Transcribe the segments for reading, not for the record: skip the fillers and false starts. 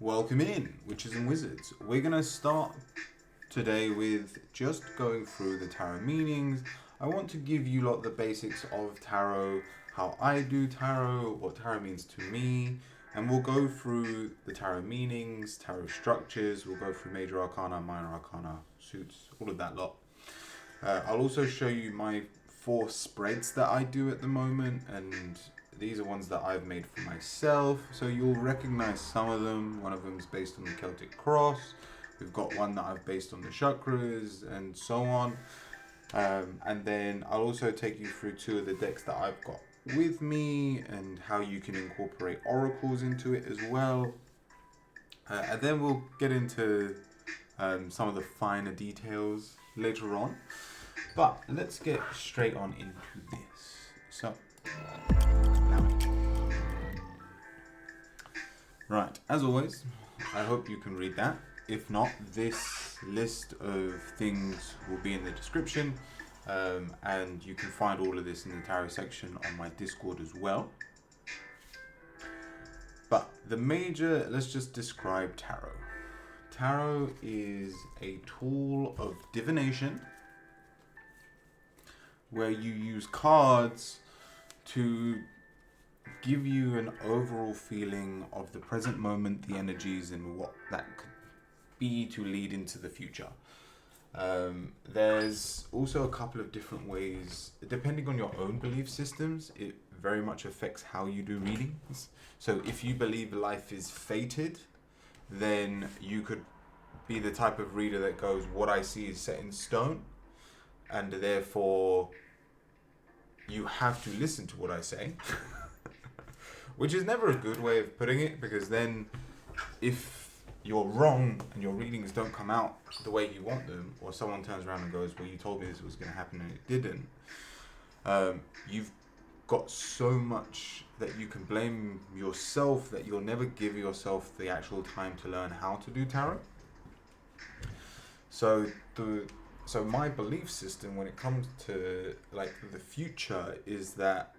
Welcome in, Witches and Wizards. We're going to start today with just going through the tarot meanings. I want to give you the basics of tarot, how I do tarot, what tarot means to me, and we'll go through the tarot meanings, tarot structures, we'll go through major arcana, minor arcana, suits, all of that lot. I'll also show you my 4 spreads that I do at the moment, and these are ones that I've made for myself, so you'll recognize some of them. One of them is based on the Celtic Cross. We've got one that I've based on the chakras and so on. And then I'll also take you through 2 of the decks that I've got with me and how you can incorporate oracles into it as well. And then we'll get into some of the finer details later on. But let's get straight on into this. So, right, as always, I hope you can read that. If not, this list of things will be in the description, and you can find all of this in the tarot section on my Discord as well. But let's just describe tarot. Tarot is a tool of divination where you use cards to give you an overall feeling of the present moment, the energies, and what that could be to lead into the future. There's also a couple of different ways, depending on your own belief systems, it very much affects how you do readings. So if you believe life is fated, then you could be the type of reader that goes, what I see is set in stone, and therefore you have to listen to what I say. Which is never a good way of putting it, because then if you're wrong and your readings don't come out the way you want them, or someone turns around and goes, well, you told me this was going to happen and it didn't, you've got so much that you can blame yourself that you'll never give yourself the actual time to learn how to do tarot. So my belief system when it comes to the future is that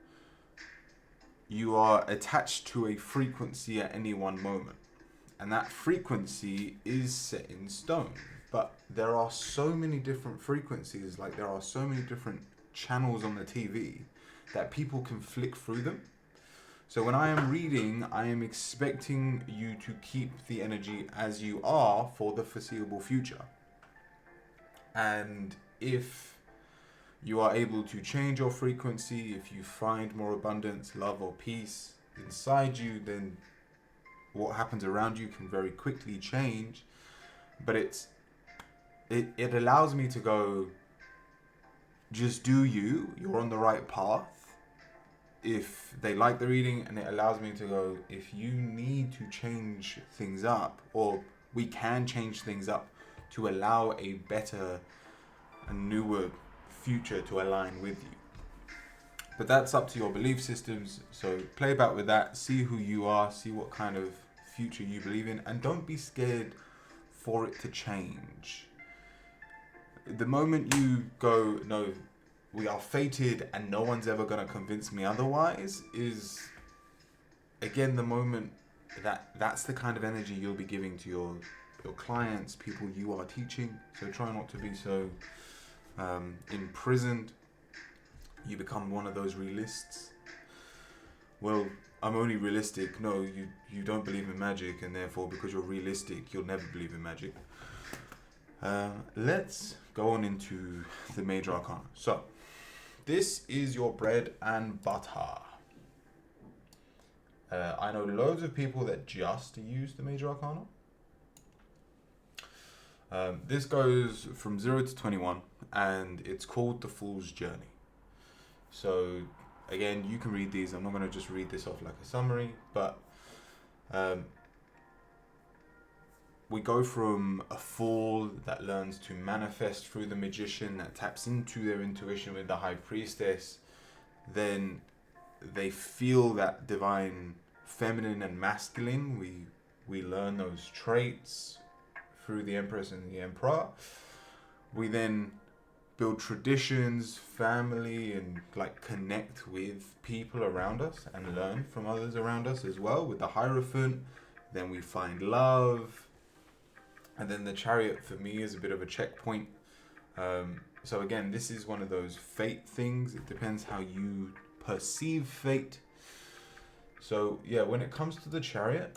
you are attached to a frequency at any one moment, and that frequency is set in stone. But there are so many different frequencies, there are so many different channels on the TV that people can flick through them. So when I am reading, I am expecting you to keep the energy as you are for the foreseeable future. And if you are able to change your frequency, if you find more abundance, love, or peace inside you, then what happens around you can very quickly change. But it allows me to go, just do you're on the right path. If they like the reading, and it allows me to go, if you need to change things up, or we can change things up to allow a better and newer future to align with you. But that's up to your belief systems, so play about with that, see who you are, see what kind of future you believe in, and don't be scared for it to change. The moment you go, no, we are fated and no one's ever going to convince me otherwise, is again the moment that's the kind of energy you'll be giving to your clients, people you are teaching. So try not to be so imprisoned. You become one of those realists. Well, I'm only realistic. No, you don't believe in magic, and therefore because you're realistic you'll never believe in magic. Let's go on into the major arcana. So this is your bread and butter. I know loads of people that just use the major arcana. This goes from 0 to 21, and it's called the Fool's Journey. So again, you can read these. I'm not going to just read this off like a summary, but we go from a fool that learns to manifest through the magician, that taps into their intuition with the high priestess. Then they feel that divine feminine and masculine. We learn those traits through the Empress and the Emperor. We then build traditions, family, and connect with people around us and learn from others around us as well with the Hierophant. then we find love, and then the Chariot for me is a bit of a checkpoint. So again, this is one of those fate things. It depends how you perceive fate. So yeah, when it comes to the Chariot,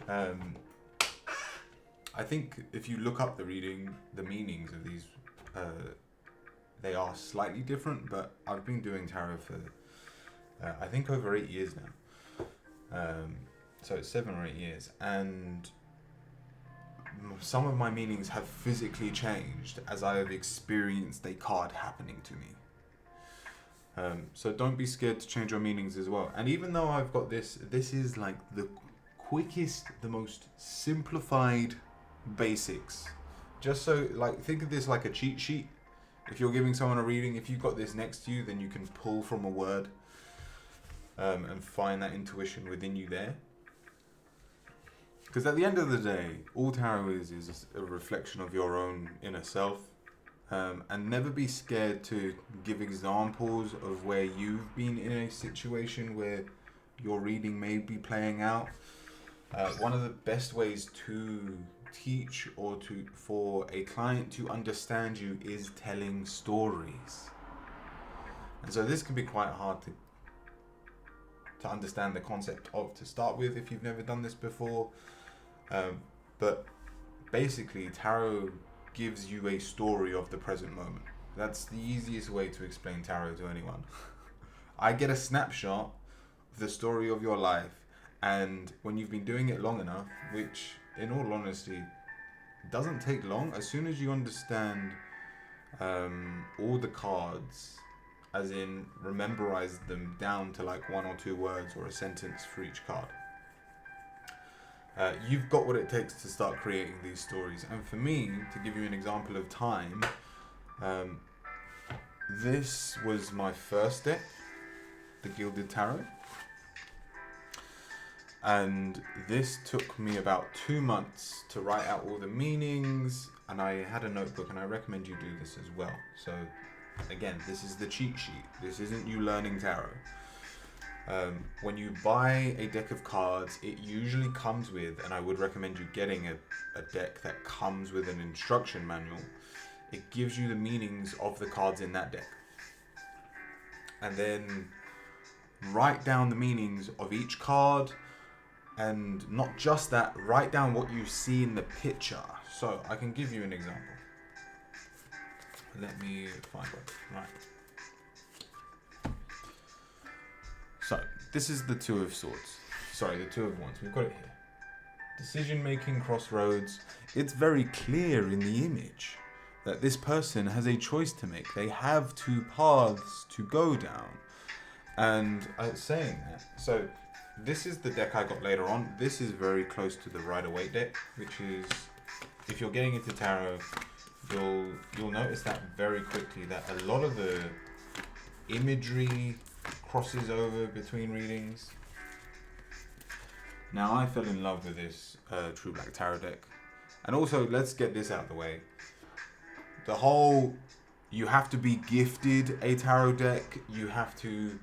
I think if you look up the meanings of these, they are slightly different, but I've been doing tarot for, I think over 8 years now. So it's 7 or 8 years, and some of my meanings have physically changed as I have experienced a card happening to me. So don't be scared to change your meanings as well. And even though I've got this is like the quickest, the most simplified basics. Just so, like, think of this like a cheat sheet. If you're giving someone a reading, if you've got this next to you, then you can pull from a word and find that intuition within you there. Because at the end of the day, all tarot is a reflection of your own inner self. And never be scared to give examples of where you've been in a situation where your reading may be playing out. One of the best ways to teach or for a client to understand you is telling stories. And so this can be quite hard to understand the concept of to start with if you've never done this before. But basically, tarot gives you a story of the present moment. That's the easiest way to explain tarot to anyone. I get a snapshot of the story of your life, and when you've been doing it long enough, which in all honesty doesn't take long, as soon as you understand all the cards, as in memorize them down to like 1 or 2 words or a sentence for each card, you've got what it takes to start creating these stories. And for me, to give you an example of time, this was my first deck, the Gilded Tarot. And this took me about 2 months to write out all the meanings, and I had a notebook, and I recommend you do this as well. So again, this is the cheat sheet. This isn't you learning tarot. When you buy a deck of cards, it usually comes with, and I would recommend you getting a deck that comes with an instruction manual. It gives you the meanings of the cards in that deck. And then write down the meanings of each card, and not just that, write down what you see in the picture. So I can give you an example. Let me find one. Right. So this is the Two of Swords. Sorry, the Two of Wands. We've got it here. Decision-making crossroads. It's very clear in the image that this person has a choice to make. They have 2 paths to go down. And I was saying that. So this is the deck I got later on. This is very close to the Rider-Waite deck, which is, if you're getting into tarot, you'll notice that very quickly, that a lot of the imagery crosses over between readings. Now, I fell in love with this True Black Tarot deck. And also, let's get this out of the way. The whole, you have to be gifted a tarot deck, you have to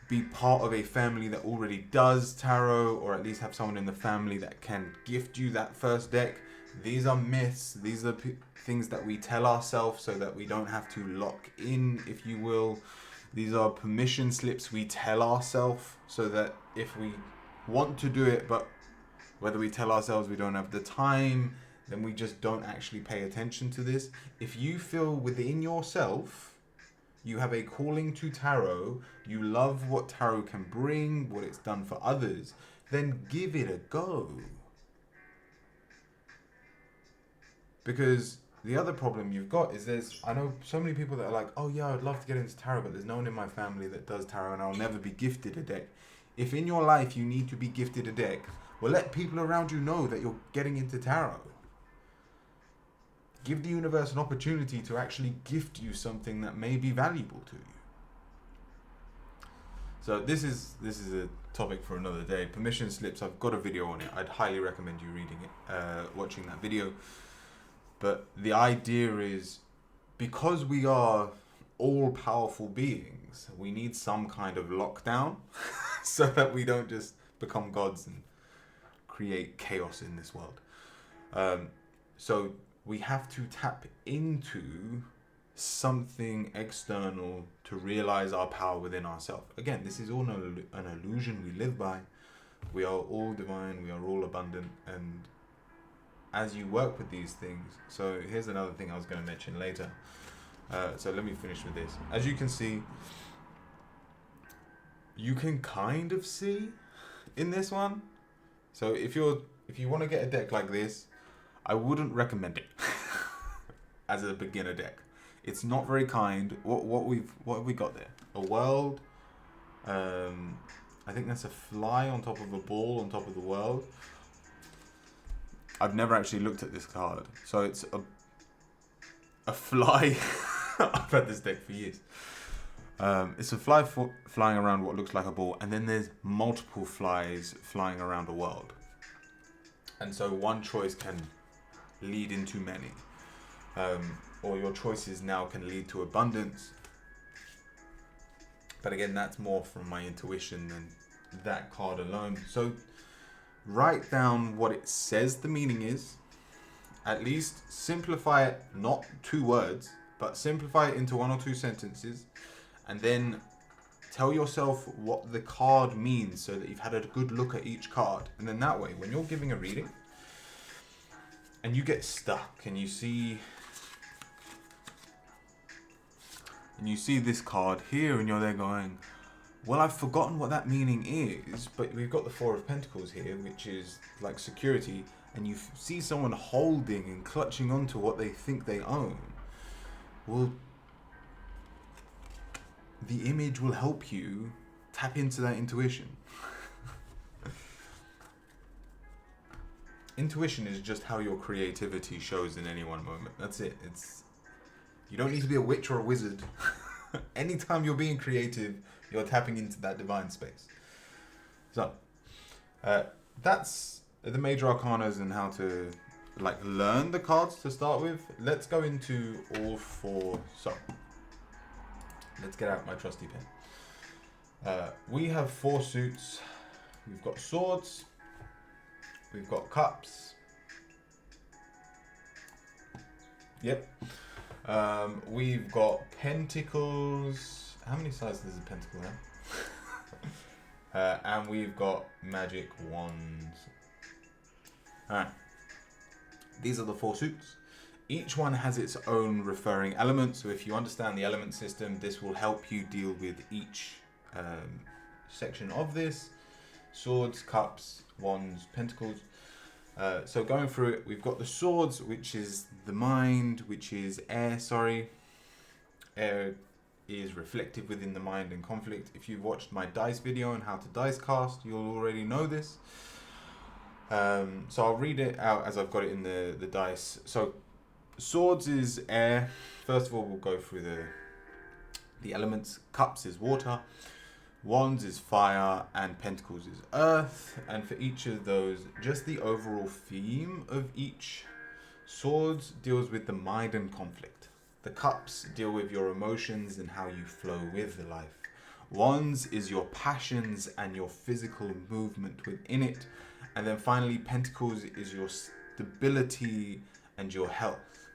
be part of a family that already does tarot, or at least have someone in the family that can gift you that first deck. These are myths. These are things that we tell ourselves so that we don't have to lock in, if you will. These are permission slips we tell ourselves so that if we want to do it, but whether we tell ourselves we don't have the time, then we just don't actually pay attention to this. If you feel within yourself you have a calling to tarot, you love what tarot can bring, what it's done for others, then give it a go. Because the other problem you've got is I know so many people that are like, oh yeah, I'd love to get into tarot, but there's no one in my family that does tarot and I'll never be gifted a deck. If in your life you need to be gifted a deck, well, let people around you know that you're getting into tarot. Give the universe an opportunity to actually gift you something that may be valuable to you. So this is a topic for another day. Permission slips, I've got a video on it. I'd highly recommend you reading it, watching that video. But the idea is, because we are all-powerful beings, we need some kind of lockdown so that we don't just become gods and create chaos in this world. So we have to tap into something external to realize our power within ourselves. Again, this is all an illusion we live by. We are all divine, we are all abundant, and as you work with these things, so here's another thing I was going to mention later. So let me finish with this. As you can see, you can kind of see in this one. So if you want to get a deck like this, I wouldn't recommend it as a beginner deck. It's not very kind. What have we got there? A world. I think that's a fly on top of a ball on top of the world. I've never actually looked at this card, so it's a fly. I've had this deck for years. It's a fly flying around what looks like a ball, and then there's multiple flies flying around a world. And so one choice can lead into many. Or your choices now can lead to abundance. But again, that's more from my intuition than that card alone. So write down what it says the meaning is. At least simplify it, not 2 words, but simplify it into 1 or 2 sentences. And then tell yourself what the card means so that you've had a good look at each card. And then that way, when you're giving a reading and you get stuck and you see this card here and you're there going, well, I've forgotten what that meaning is, but we've got the 4 of Pentacles here, which is like security, and you see someone holding and clutching onto what they think they own. Well, the image will help you tap into that intuition. Intuition is just how your creativity shows in any one moment. That's it. You don't need to be a witch or a wizard. Anytime you're being creative, you're tapping into that divine space. So, that's the major arcanas and how to learn the cards to start with. Let's go into all 4. So, let's get out my trusty pen. We have 4 suits. We've got swords. We've got cups. Yep. We've got pentacles. How many sides does a pentacle have? And we've got magic wands. Alright. These are the 4 suits. Each one has its own referring element. So if you understand the element system, this will help you deal with each section of this. Swords, cups, wands, pentacles. So going through it, we've got the swords, which is the mind, which is air, Air is reflective within the mind and conflict. If you've watched my dice video on how to dice cast, you'll already know this. So I'll read it out as I've got it in the dice. So swords is air. First of all, we'll go through the elements. Cups is water. Wands is fire, and pentacles is earth. And for each of those, just the overall theme of each. Swords deals with the mind and conflict. The cups deal with your emotions and how you flow with life. Wands is your passions and your physical movement within it. And then finally, pentacles is your stability and your health.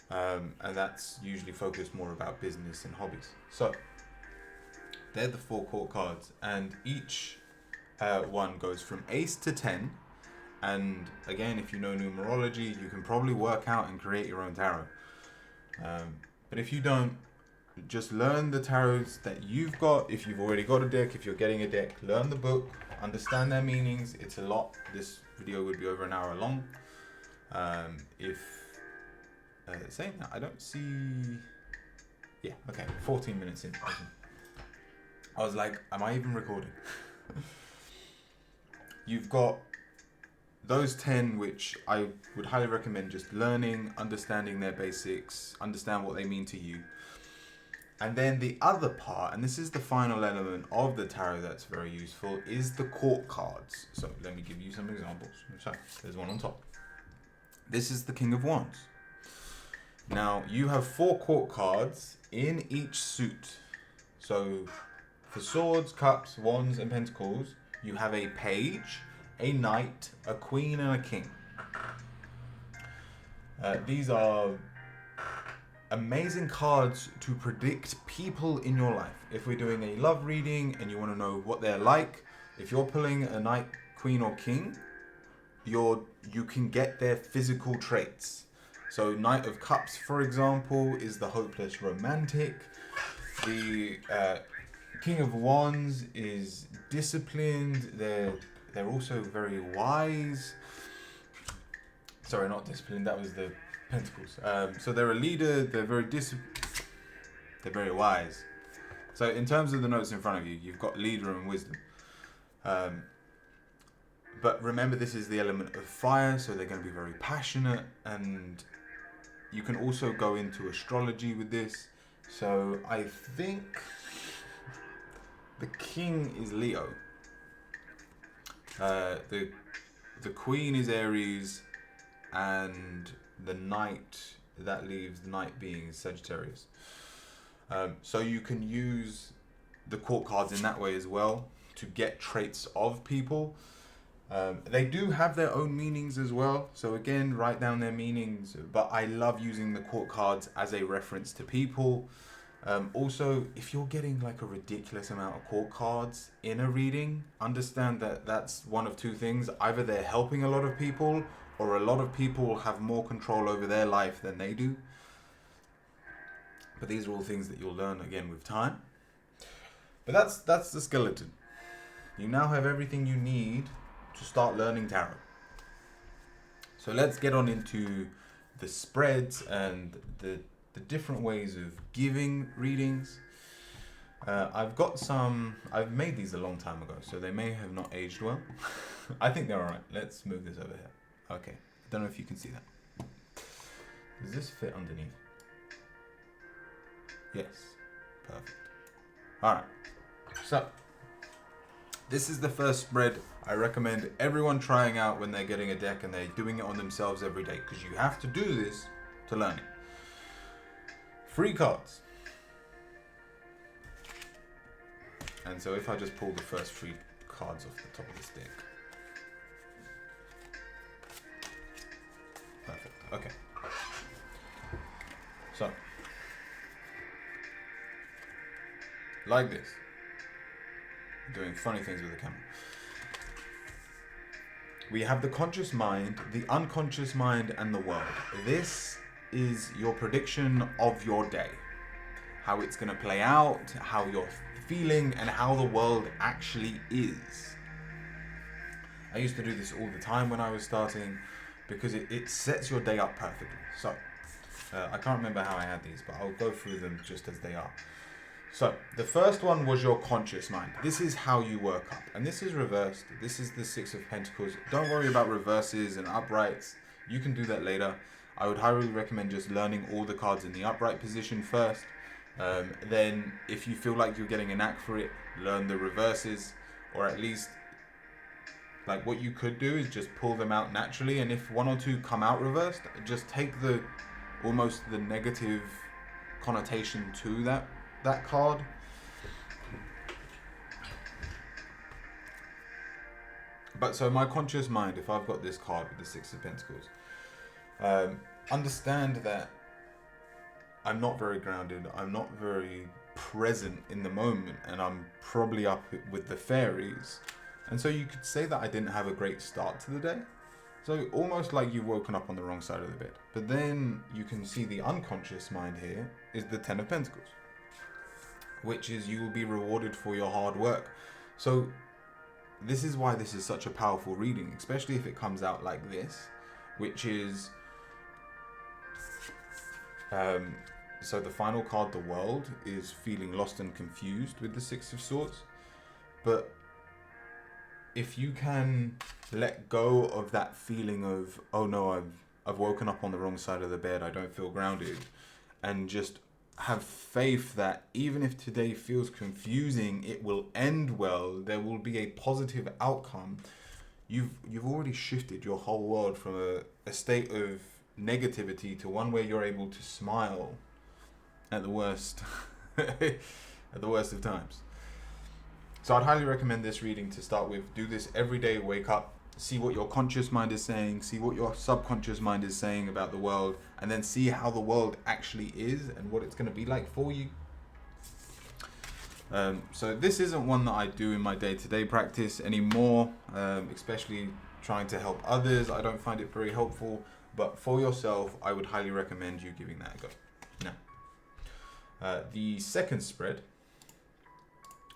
And that's usually focused more about business and hobbies. So they're the 4 court cards, and each one goes from ace to 10. And again, if you know numerology, you can probably work out and create your own tarot. But if you don't, just learn the tarots that you've got. If you've already got a deck, if you're getting a deck, learn the book, understand their meanings. It's a lot. This video would be over an hour long. Saying that, I don't see... Yeah, okay, 14 minutes in. I was like, am I even recording? You've got those 10, which I would highly recommend just learning, understanding their basics, understand what they mean to you. And then the other part, and this is the final element of the tarot that's very useful, is the court cards. So let me give you some examples. So there's one on top. This is the King of Wands. Now, you have 4 court cards in each suit. So for swords, cups, wands, and pentacles, you have a page, a knight, a queen, and a king. These are amazing cards to predict people in your life. If we're doing a love reading and you want to know what they're like, if you're pulling a knight, queen, or king, you can get their physical traits. So Knight of Cups, for example, is the hopeless romantic. The King of Wands is disciplined. They're also very wise. Sorry, not disciplined. That was the Pentacles. So they're a leader. They're very They're very wise. So in terms of the notes in front of you, you've got leader and wisdom. But remember, this is the element of fire, so they're going to be very passionate, and you can also go into astrology with this. So I think the king is Leo. The queen is Aries, and the knight, that leaves the knight being Sagittarius. So you can use the court cards in that way as well to get traits of people. They do have their own meanings as well. So again, write down their meanings. But I love using the court cards as a reference to people. Also, if you're getting like a ridiculous amount of court cards in a reading, understand that that's one of two things. Either they're helping a lot of people, or a lot of people have more control over their life than they do. But these are all things that you'll learn again with time. But that's the skeleton. You now have everything you need to start learning tarot. So let's get on into the spreads and the different ways of giving readings. I've made these a long time ago, so they may have not aged well. I think they're alright. Let's move this over here. Okay, I don't know if you can see that. Does this fit underneath? Yes, perfect. Alright, so this is the first spread I recommend everyone trying out when they're getting a deck and they're doing it on themselves every day, because you have to do this to learn it. 3 cards. And so if I just pull the first 3 cards off the top of this deck. Perfect, okay. So, like this. Doing funny things with the camera. We have the conscious mind, the unconscious mind, and the world. This is your prediction of your day. How it's going to play out, how you're feeling, and how the world actually is. I used to do this all the time when I was starting, because it sets your day up perfectly. So, I can't remember how I had these, but I'll go through them just as they are. So, the first one was your conscious mind. This is how you work up. And this is reversed. This is the 6 of Pentacles. Don't worry about reverses and uprights. You can do that later. I would highly recommend just learning all the cards in the upright position first. Then, if you feel like you're getting a knack for it, learn the reverses. Or at least, like what you could do is just pull them out naturally. And if 1 or 2 come out reversed, just take almost the negative connotation to that card. But so my conscious mind, if I've got this card with the 6 of Pentacles, understand that I'm not very grounded, I'm not very present in the moment, and I'm probably up with the fairies. And so you could say that I didn't have a great start to the day. So almost like you've woken up on the wrong side of the bed. But then you can see the unconscious mind here is the 10 of Pentacles, which is you will be rewarded for your hard work. So this is why this is such a powerful reading, especially if it comes out like this, which is so the final card, the World, is feeling lost and confused with the 6 of Swords. But if you can let go of that feeling of, oh no, I've woken up on the wrong side of the bed, I don't feel grounded, and just have faith that even if today feels confusing, it will end well, there will be a positive outcome. You've already shifted your whole world from a state of negativity to one where you're able to smile at the worst at the worst of times. So I'd highly recommend this reading to start with. Do this every day, wake up, see what your conscious mind is saying, see what your subconscious mind is saying about the world, and then see how the world actually is and what it's going to be like for you. So this isn't one that I do in my day-to-day practice anymore, especially trying to help others. I don't find it very helpful, but for yourself, I would highly recommend you giving that a go. Now, the second spread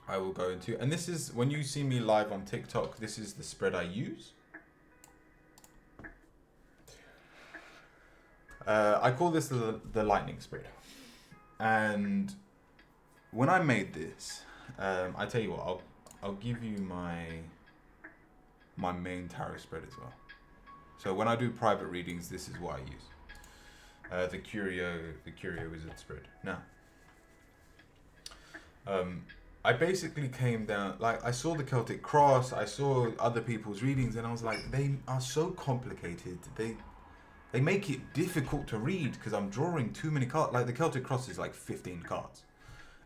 I will go into, and this is when you see me live on TikTok, this is the spread I use. I call this the lightning spread. And when I made this, I tell you what, I'll give you my main tarot spread as well. So when I do private readings, this is what I use. The Curio Wizard spread. Now, I basically came down, like I saw the Celtic Cross, I saw other people's readings, and I was like, they are so complicated. They make it difficult to read because I'm drawing too many cards. Like the Celtic Cross is like 15 cards.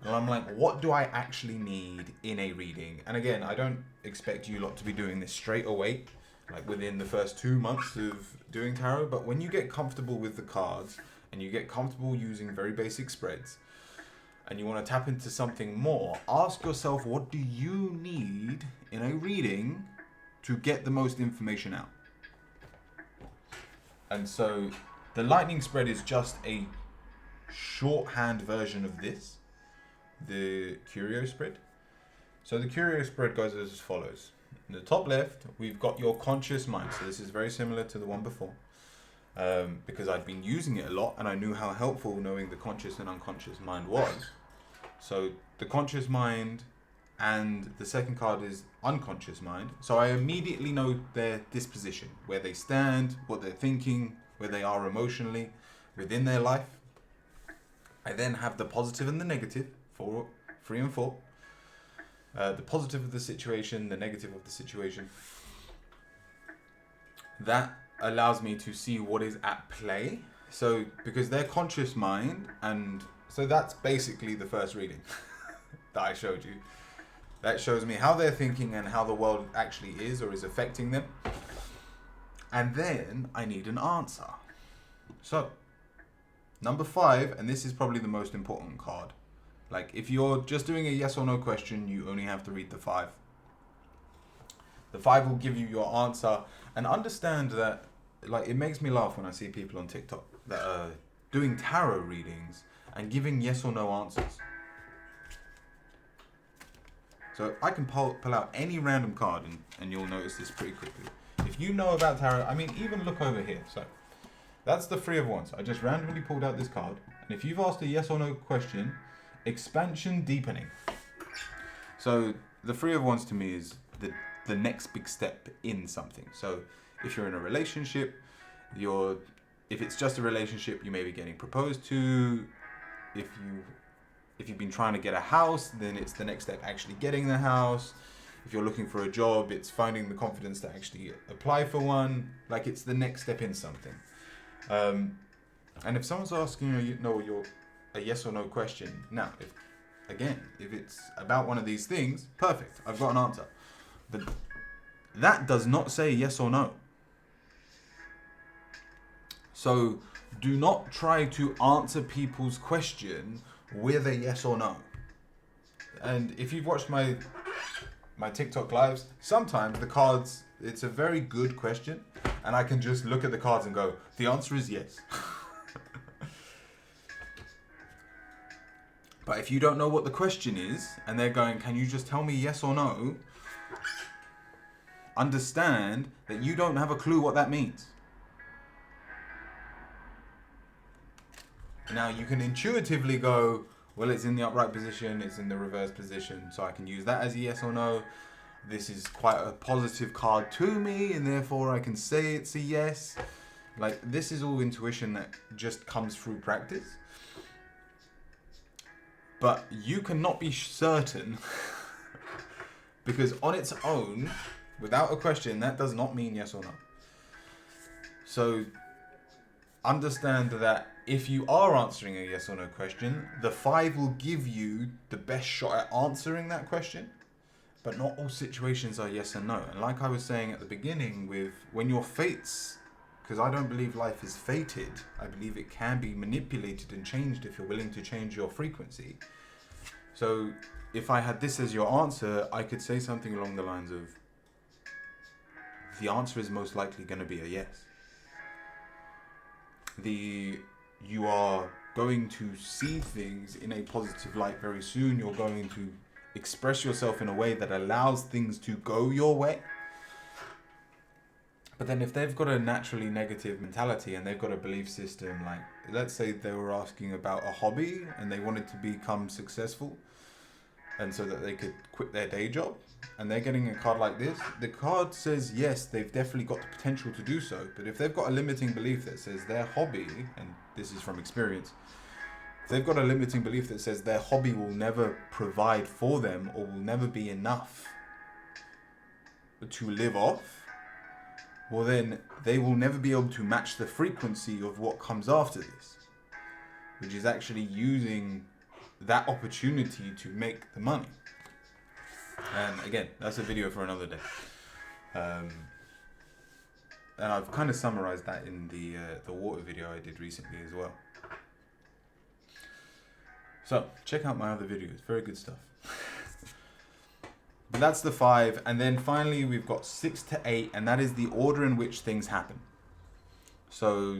And I'm like, what do I actually need in a reading? And again, I don't expect you lot to be doing this straight away, like within the first 2 months of doing tarot. But when you get comfortable with the cards and you get comfortable using very basic spreads and you want to tap into something more, ask yourself, what do you need in a reading to get the most information out? And so the lightning spread is just a shorthand version of this, the Curio spread. So the Curio spread goes as follows. In the top left, we've got your conscious mind. So this is very similar to the one before, because I'd been using it a lot and I knew how helpful knowing the conscious and unconscious mind was. So the conscious mind, and the second card is unconscious mind. So I immediately know their disposition, where they stand, what they're thinking, where they are emotionally within their life. I then have the positive and the negative, 3 and 4. The positive of the situation, the negative of the situation. That allows me to see what is at play. So because they're conscious mind, and so that's basically the first reading that I showed you. That shows me how they're thinking and how the world actually is or is affecting them. And then I need an answer. So, number 5, and this is probably the most important card. Like, if you're just doing a yes or no question, you only have to read the 5. The 5 will give you your answer. And understand that, like, it makes me laugh when I see people on TikTok that are doing tarot readings and giving yes or no answers. So I can pull out any random card and you'll notice this pretty quickly. If you know about tarot, I mean, even look over here. So that's the 3 of Wands. I just randomly pulled out this card. And if you've asked a yes or no question, expansion, deepening. So the 3 of Wands to me is the next big step in something. So if you're in a relationship, if it's just a relationship, you may be getting proposed to. If you've been trying to get a house, then it's the next step actually getting the house. If you're looking for a job, it's finding the confidence to actually apply for one. Like, it's the next step in something. And if someone's asking you a yes or no question, now, if it's about one of these things, perfect, I've got an answer. But that does not say yes or no. So do not try to answer people's question with a yes or no. And if you've watched my TikTok lives, sometimes the cards, it's a very good question, and I can just look at the cards and go, the answer is yes. But if you don't know what the question is, and they're going, can you just tell me yes or no? Understand that you don't have a clue what that means. Now, you can intuitively go, well, it's in the upright position, it's in the reverse position, so I can use that as a yes or no. This is quite a positive card to me, and therefore I can say it's a yes. Like, this is all intuition that just comes through practice. But you cannot be certain, because on its own, without a question, that does not mean yes or no. So understand that if you are answering a yes or no question, the 5 will give you the best shot at answering that question. But not all situations are yes and no. And like I was saying at the beginning, with when your fates, because I don't believe life is fated, I believe it can be manipulated and changed if you're willing to change your frequency. So if I had this as your answer, I could say something along the lines of, the answer is most likely going to be a yes. You are going to see things in a positive light very soon. You're going to express yourself in a way that allows things to go your way. But then if they've got a naturally negative mentality and they've got a belief system, like let's say they were asking about a hobby and they wanted to become successful and so that they could quit their day job, and they're getting a card like this, the card says yes, they've definitely got the potential to do so. But if they've got a limiting belief that says their hobby, and this is from experience, if they've got a limiting belief that says their hobby will never provide for them or will never be enough to live off, well then they will never be able to match the frequency of what comes after this, which is actually using that opportunity to make the money. And again, that's a video for another day. And I've kind of summarized that in the water video I did recently as well. So check out my other videos, very good stuff. But that's the 5, and then finally we've got 6 to 8, and that is the order in which things happen. So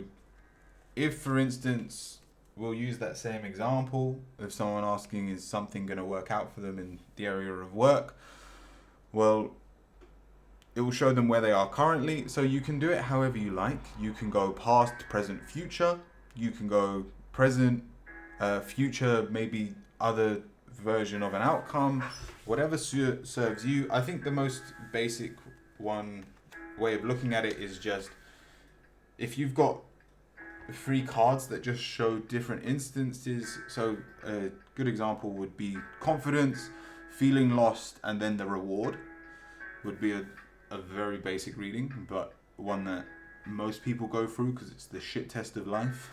if, for instance, we'll use that same example of someone asking, is something going to work out for them in the area of work? Well, it will show them where they are currently. So you can do it however you like. You can go past, present, future. You can go present, future, maybe other version of an outcome, whatever serves you. I think the most basic way of looking at it is just, if you've got 3 cards that just show different instances. So a good example would be confidence, feeling lost, and then the reward would be a very basic reading, but one that most people go through because it's the shit test of life.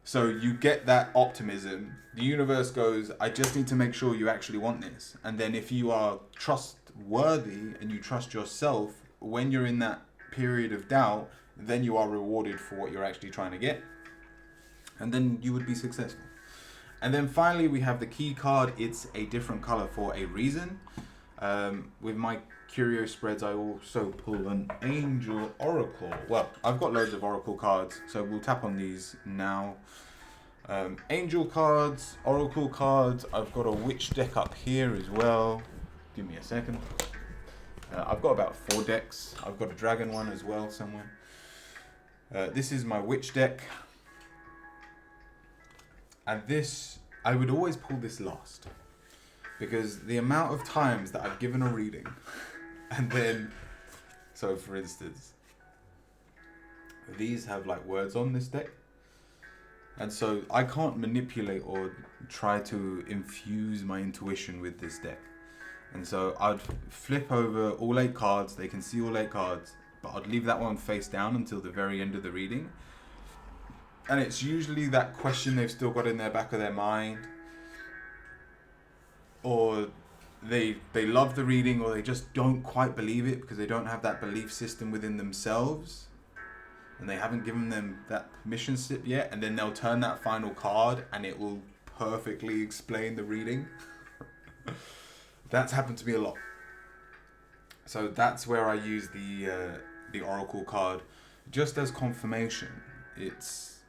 So you get that optimism. The universe goes, I just need to make sure you actually want this. And then if you are trustworthy and you trust yourself, when you're in that period of doubt, then you are rewarded for what you're actually trying to get. And then you would be successful. And then finally, we have the key card. It's a different color for a reason. With my Curio spreads, I also pull an Angel Oracle. Well, I've got loads of Oracle cards, so we'll tap on these now. Angel cards, Oracle cards. I've got a Witch deck up here as well. Give me a second. I've got about 4 decks. I've got a Dragon one as well somewhere. This is my Witch deck. And this, I would always pull this last, because the amount of times that I've given a reading and then, so for instance, these have like words on this deck, and so I can't manipulate or try to infuse my intuition with this deck. And so I'd flip over all 8 cards, they can see all 8 cards, but I'd leave that one face down until the very end of the reading. And it's usually that question they've still got in their back of their mind, or they love the reading, or they just don't quite believe it because they don't have that belief system within themselves and they haven't given them that permission slip yet, and then they'll turn that final card and it will perfectly explain the reading. That's happened to me a lot. So that's where I use the Oracle card just as confirmation. This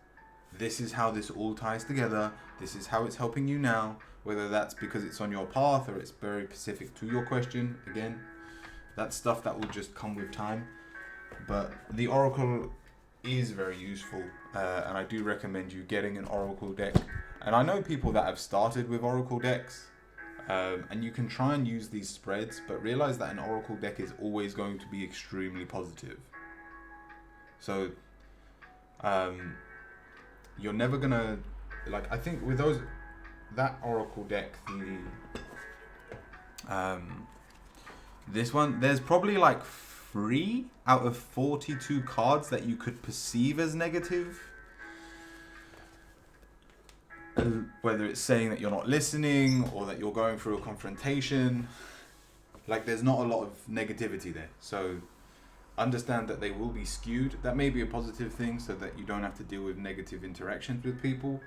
is how this all ties together. This is how it's helping you now, whether that's because it's on your path or it's very specific to your question. Again, that's stuff that will just come with time. But the Oracle is very useful, and I do recommend you getting an Oracle deck. And I know people that have started with Oracle decks, and you can try and use these spreads, but realize that an Oracle deck is always going to be extremely positive. So you're never gonna, like, I think with that Oracle deck, this one, there's probably like 3 out of 42 cards that you could perceive as negative. whether it's saying that you're not listening or that you're going through a confrontation. Like, there's not a lot of negativity there. So understand that they will be skewed. That may be a positive thing, so that you don't have to deal with negative interactions with people.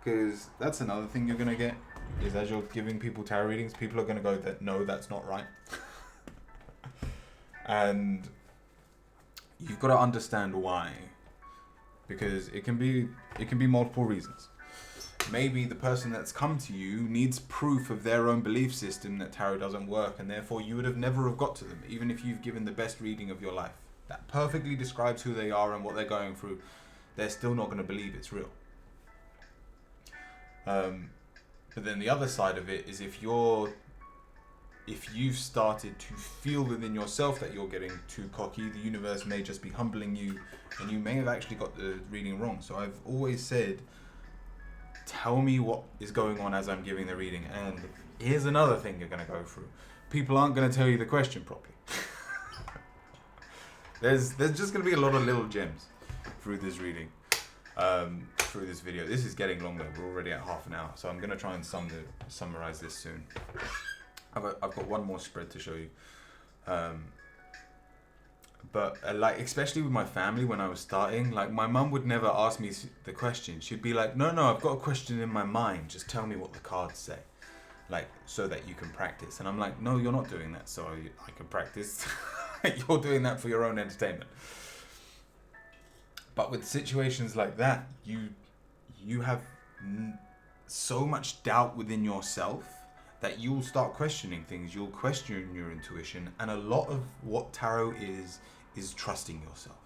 Because that's another thing you're going to get, is as you're giving people tarot readings, people are going to go, that no, that's not right. And you've got to understand why. Because it can be multiple reasons. Maybe the person that's come to you needs proof of their own belief system that tarot doesn't work, and therefore you would have never have got to them, even if you've given the best reading of your life. That perfectly describes who they are and what they're going through. They're still not going to believe it's real. But then the other side of it is if you've started to feel within yourself that you're getting too cocky, the universe may just be humbling you, and you may have actually got the reading wrong. So I've always said, tell me what is going on as I'm giving the reading. And here's another thing you're going to go through. People aren't going to tell you the question properly. There's just going to be a lot of little gems through this reading, through this video. This is getting longer. We're already at half an hour. So I'm going to try and summarize this soon. I've got one more spread to show you. But like, especially with my family, when I was starting, like, my mum would never ask me the question. She'd be like, no, I've got a question in my mind. Just tell me what the cards say, like, so that you can practice. And I'm like, no, you're not doing that so I can practice. You're doing that for your own entertainment. But with situations like that, you have so much doubt within yourself that you'll start questioning things. You'll question your intuition. And a lot of what tarot is trusting yourself.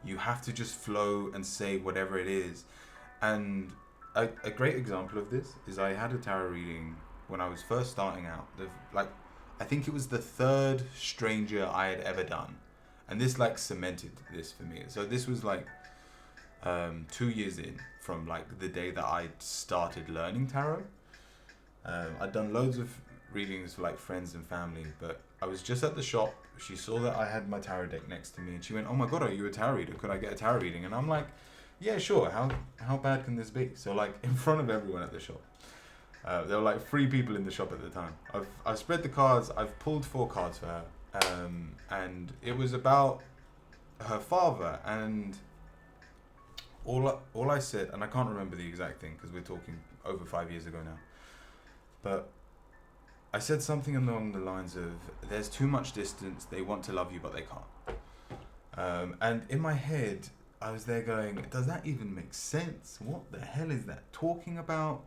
You have to just flow and say whatever it is. And a great example of this is I had a tarot reading when I was first starting out. I think it was the third stranger I had ever done. And this like cemented this for me. So this was like 2 years in from like the day that I started learning tarot. I'd done loads of readings for like friends and family, but I was just at the shop. She saw that I had my tarot deck next to me, and she went, "Oh my god, are you a tarot reader? Could I get a tarot reading?" And I'm like, "Yeah, sure. How bad can this be?" So like in front of everyone at the shop, there were like 3 people in the shop at the time. I've spread the cards. I've pulled 4 cards for her, and it was about her father. And all I said, and I can't remember the exact thing because we're talking over 5 years ago now. But I said something along the lines of, there's too much distance, they want to love you, but they can't. And in my head, I was there going, does that even make sense? What the hell is that talking about?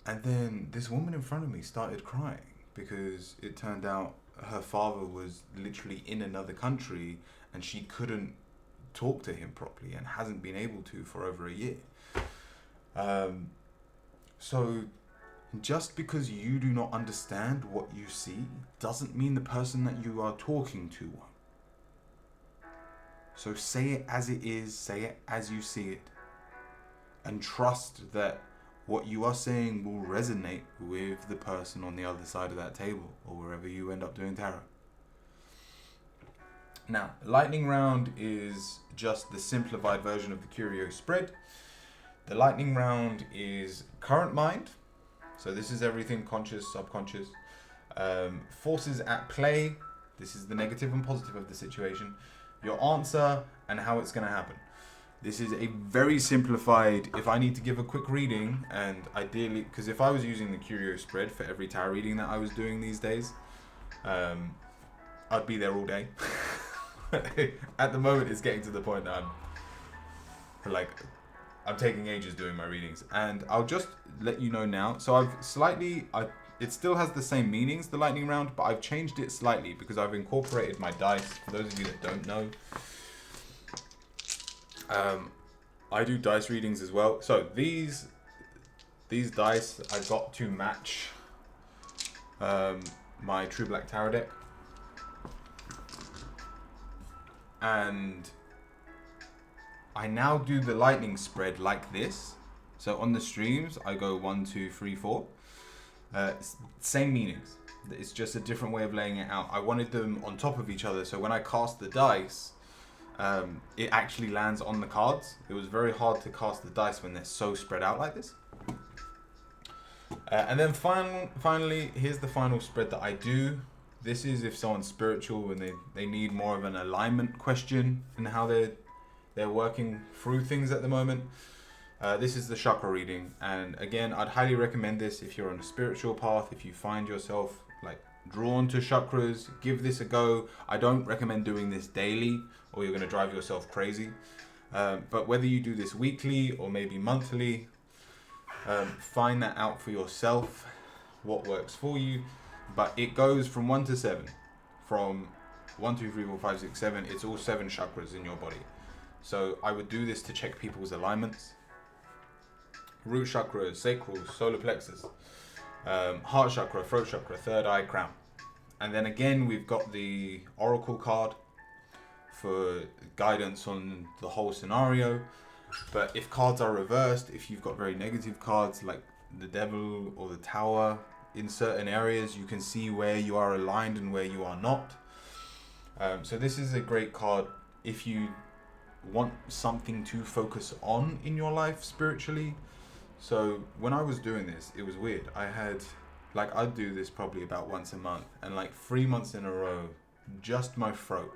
And then this woman in front of me started crying because it turned out her father was literally in another country and she couldn't talk to him properly and hasn't been able to for over a year. So just because you do not understand what you see doesn't mean the person that you are talking to won't. So say it as it is, say it as you see it, and trust that what you are saying will resonate with the person on the other side of that table or wherever you end up doing tarot. Now, lightning round is just the simplified version of the Curio spread. The lightning round is current mind. So this is everything conscious, subconscious. Forces at play. This is the negative and positive of the situation. Your answer and how it's going to happen. This is a very simplified, if I need to give a quick reading, and ideally, because if I was using the Curio spread for every tarot reading that I was doing these days, I'd be there all day. At the moment, it's getting to the point that I'm taking ages doing my readings, and I'll just let you know now. So it still has the same meanings, the lightning round, but I've changed it slightly because I've incorporated my dice. For those of you that don't know, I do dice readings as well. So these dice I got to match my True Black Tarot deck, and I now do the lightning spread like this. So on the streams, I go 1, 2, 3, 4. Same meanings. It's just a different way of laying it out. I wanted them on top of each other, so when I cast the dice, it actually lands on the cards. It was very hard to cast the dice when they're so spread out like this. And then finally, here's the final spread that I do. This is if someone's spiritual and they need more of an alignment question in how they're working through things at the moment. This is the chakra reading, and again, I'd highly recommend this if you're on a spiritual path. If you find yourself like drawn to chakras, give this a go. I don't recommend doing this daily, or you're going to drive yourself crazy. But whether you do this weekly or maybe monthly, find that out for yourself, what works for you. But it goes from 1 to 7. From 1, 2, 3, 4, 5, 6, 7. It's all 7 chakras in your body. So I would do this to check people's alignments. Root chakra, sacral, solar plexus, heart chakra, throat chakra, third eye, crown. And then again, we've got the oracle card for guidance on the whole scenario. But if cards are reversed, if you've got very negative cards like the devil or the tower, in certain areas you can see where you are aligned and where you are not. So this is a great card if you want something to focus on in your life spiritually. So when I was doing this, it was weird. I'd do this probably about once a month, and like 3 months in a row, just my throat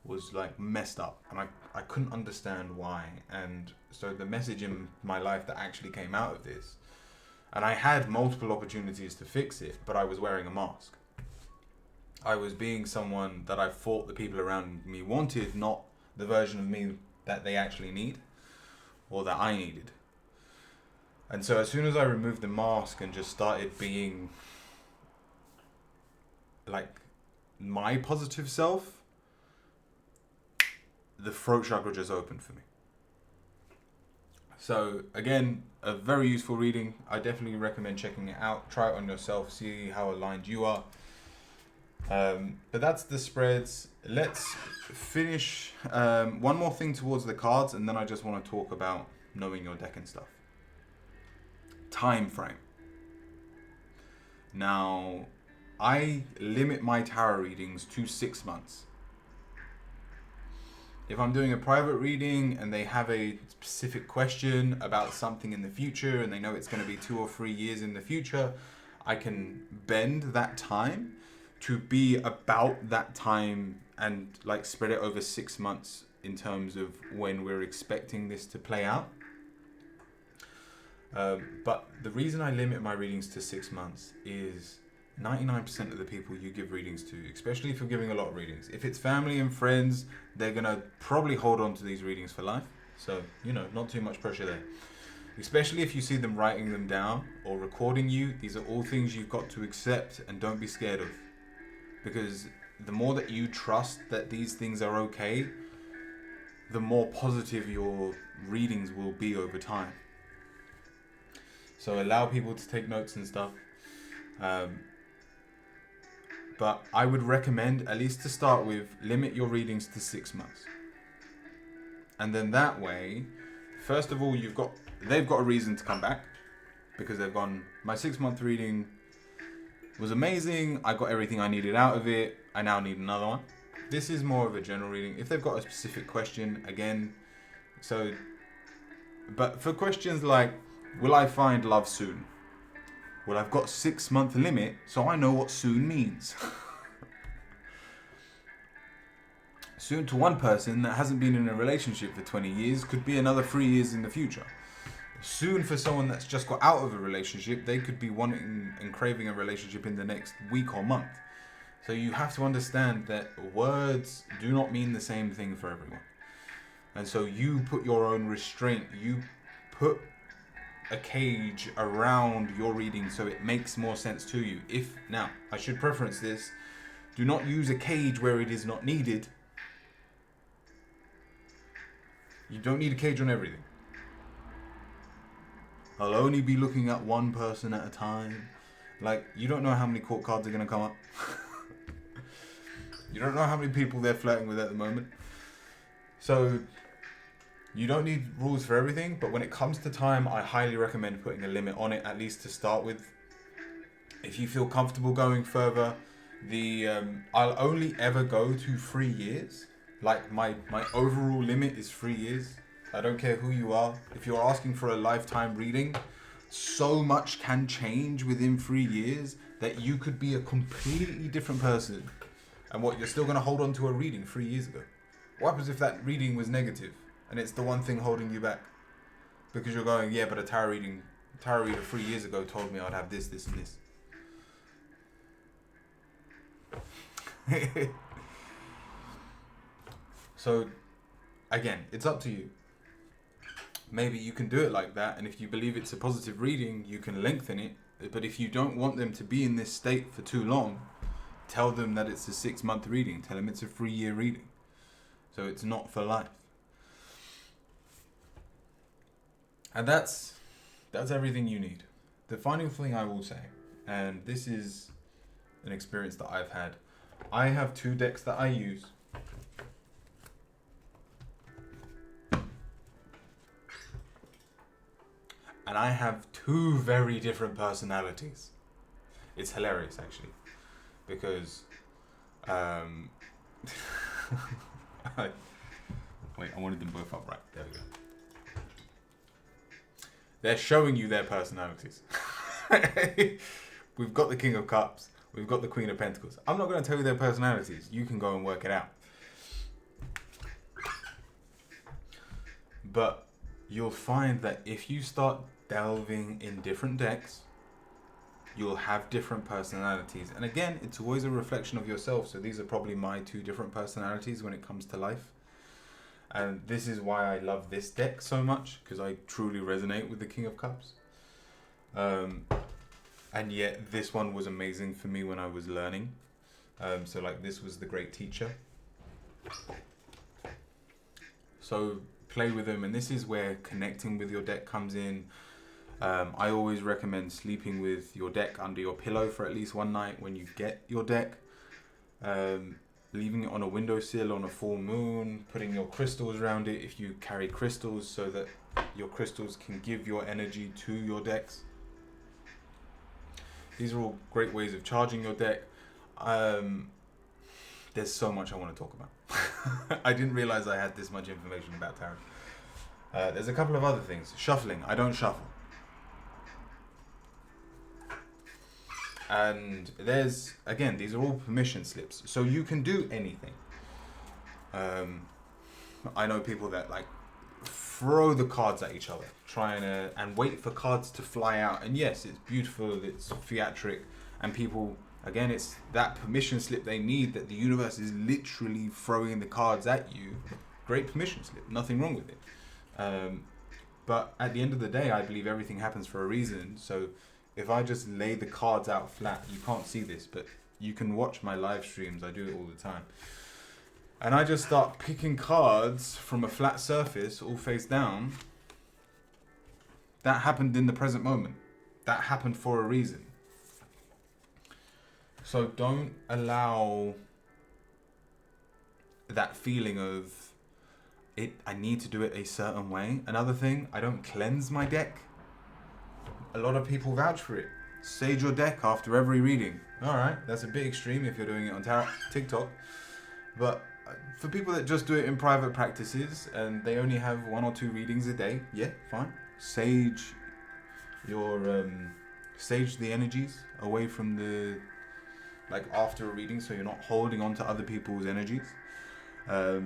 was like messed up, and I couldn't understand why. And so the message in my life that actually came out of this, and I had multiple opportunities to fix it, but I was wearing a mask. I was being someone that I thought the people around me wanted, not the version of me that they actually need, or that I needed. And so as soon as I removed the mask and just started being like my positive self, the throat chakra just opened for me. So again, a very useful reading. I definitely recommend checking it out. Try it on yourself, see how aligned you are. But that's the spreads. Let's finish one more thing towards the cards, and then I just want to talk about knowing your deck and stuff. Time frame. Now, I limit my tarot readings to 6 months. If I'm doing a private reading and they have a specific question about something in the future and they know it's going to be 2 or 3 years in the future, I can bend that time to be about that time and like spread it over 6 months in terms of when we're expecting this to play out. But the reason I limit my readings to 6 months is 99% of the people you give readings to, especially if you're giving a lot of readings, if it's family and friends, they're going to probably hold on to these readings for life. So, not too much pressure there. Especially if you see them writing them down or recording you, these are all things you've got to accept and don't be scared of. Because the more that you trust that these things are okay, the more positive your readings will be over time. So allow people to take notes and stuff. But I would recommend, at least to start with, limit your readings to 6 months. And then that way, first of all, they've got a reason to come back, because they've gone, my 6 month reading was amazing, I got everything I needed out of it, I now need another one. This is more of a general reading. If they've got a specific question, again, but for questions like, will I find love soon? Well, I've got 6 month limit, so I know what soon means. Soon to one person that hasn't been in a relationship for 20 years could be another 3 years in the future. Soon for someone that's just got out of a relationship, they could be wanting and craving a relationship in the next week or month. So you have to understand that words do not mean the same thing for everyone. And so you put your own restraint, you put a cage around your reading so it makes more sense to you. Now, I should preference this, do not use a cage where it is not needed. You don't need a cage on everything. I'll only be looking at one person at a time. Like, you don't know how many court cards are going to come up. You don't know how many people they're flirting with at the moment. So, you don't need rules for everything, but when it comes to time, I highly recommend putting a limit on it, at least to start with. If you feel comfortable going further, I'll only ever go to 3 years. Like, my overall limit is 3 years. I don't care who you are. If you're asking for a lifetime reading, so much can change within 3 years that you could be a completely different person. And what, you're still going to hold on to a reading 3 years ago? What happens if that reading was negative and it's the one thing holding you back? Because you're going, yeah, but a tarot reader 3 years ago told me I'd have this, this, and this. So, again, it's up to you. Maybe you can do it like that, and if you believe it's a positive reading, you can lengthen it. But if you don't want them to be in this state for too long, tell them that it's a 6-month reading. Tell them it's a 3-year reading. So it's not for life. And that's everything you need. The final thing I will say, and this is an experience that I've had. I have 2 decks that I use. And I have 2 very different personalities. It's hilarious, actually. Because, I wanted them both up right. There we go. They're showing you their personalities. We've got the King of Cups. We've got the Queen of Pentacles. I'm not going to tell you their personalities. You can go and work it out. But you'll find that if you start delving in different decks, you'll have different personalities. And again, it's always a reflection of yourself. So these are probably my 2 different personalities when it comes to life. And this is why I love this deck so much, because I truly resonate with the King of Cups. And yet this one was amazing for me when I was learning. So like this was the great teacher. So play with them, and this is where connecting with your deck comes in. I always recommend sleeping with your deck under your pillow for at least one night when you get your deck. Leaving it on a windowsill on a full moon, putting your crystals around it if you carry crystals, so that your crystals can give your energy to your decks. These are all great ways of charging your deck. There's so much I want to talk about. I didn't realize I had this much information about tarot. There's a couple of other things. Shuffling. I don't shuffle. And there's, again, these are all permission slips. So you can do anything. I know people that like throw the cards at each other, trying to, and wait for cards to fly out. And yes, it's beautiful, it's theatric, and people, again, it's that permission slip they need, that the universe is literally throwing the cards at you. Great permission slip, nothing wrong with it. But at the end of the day, I believe everything happens for a reason. So if I just lay the cards out flat, you can't see this, but you can watch my live streams. I do it all the time. And I just start picking cards from a flat surface, all face down. That happened in the present moment. That happened for a reason. So don't allow that feeling of it. I need to do it a certain way. Another thing, I don't cleanse my deck. A lot of people vouch for it. Sage your deck after every reading. Alright, that's a bit extreme if you're doing it on TikTok. But for people that just do it in private practices and they only have 1 or 2 readings a day, yeah, fine. Sage your sage the energies away from the, like, after a reading, so you're not holding on to other people's energies. But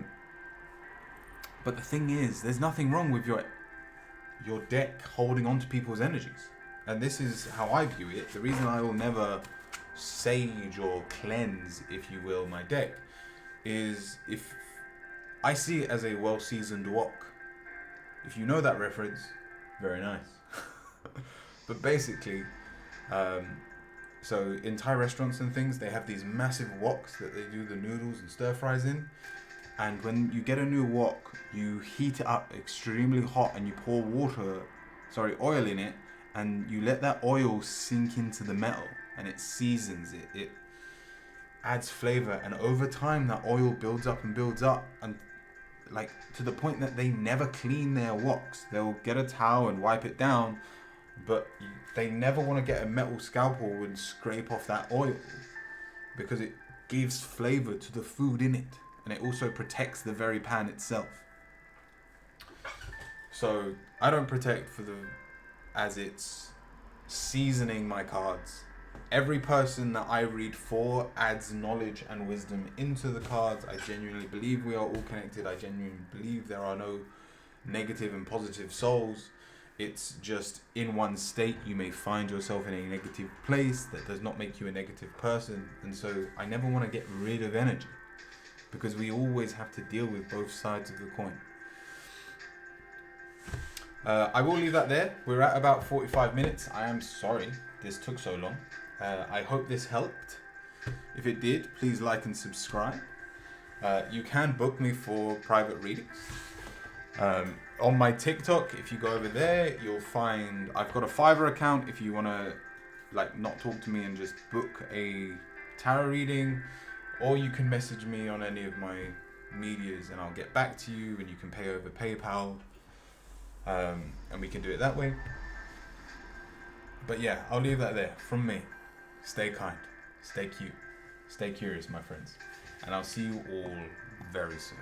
the thing is, there's nothing wrong with your deck holding on to people's energies. And this is how I view it. The reason I will never sage or cleanse, if you will, my deck is if I see it as a well-seasoned wok. If you know that reference, very nice. But basically, so in Thai restaurants and things, they have these massive woks that they do the noodles and stir fries in. And when you get a new wok, you heat it up extremely hot and you pour oil in it, and you let that oil sink into the metal and it seasons it. It adds flavor, and over time that oil builds up and like to the point that they never clean their woks. They'll get a towel and wipe it down, but they never want to get a metal scalpel and scrape off that oil, because it gives flavor to the food in it, and it also protects the very pan itself. So I don't protect as it's seasoning my cards. Every person that I read for adds knowledge and wisdom into the cards. I genuinely believe we are all connected. I genuinely believe there are no negative and positive souls. It's just in one state you may find yourself in a negative place. That does not make you a negative person. And so I never want to get rid of energy, because we always have to deal with both sides of the coin. I will leave that there. We're at about 45 minutes. I am sorry this took so long. I hope this helped. If it did, please like and subscribe. You can book me for private readings. On my TikTok, if you go over there, you'll find I've got a Fiverr account if you want to not talk to me and just book a tarot reading, or you can message me on any of my medias and I'll get back to you, and you can pay over PayPal, and we can do it that way. But yeah, I'll leave that there from me. Stay kind, stay cute, stay curious, my friends, and I'll see you all very soon.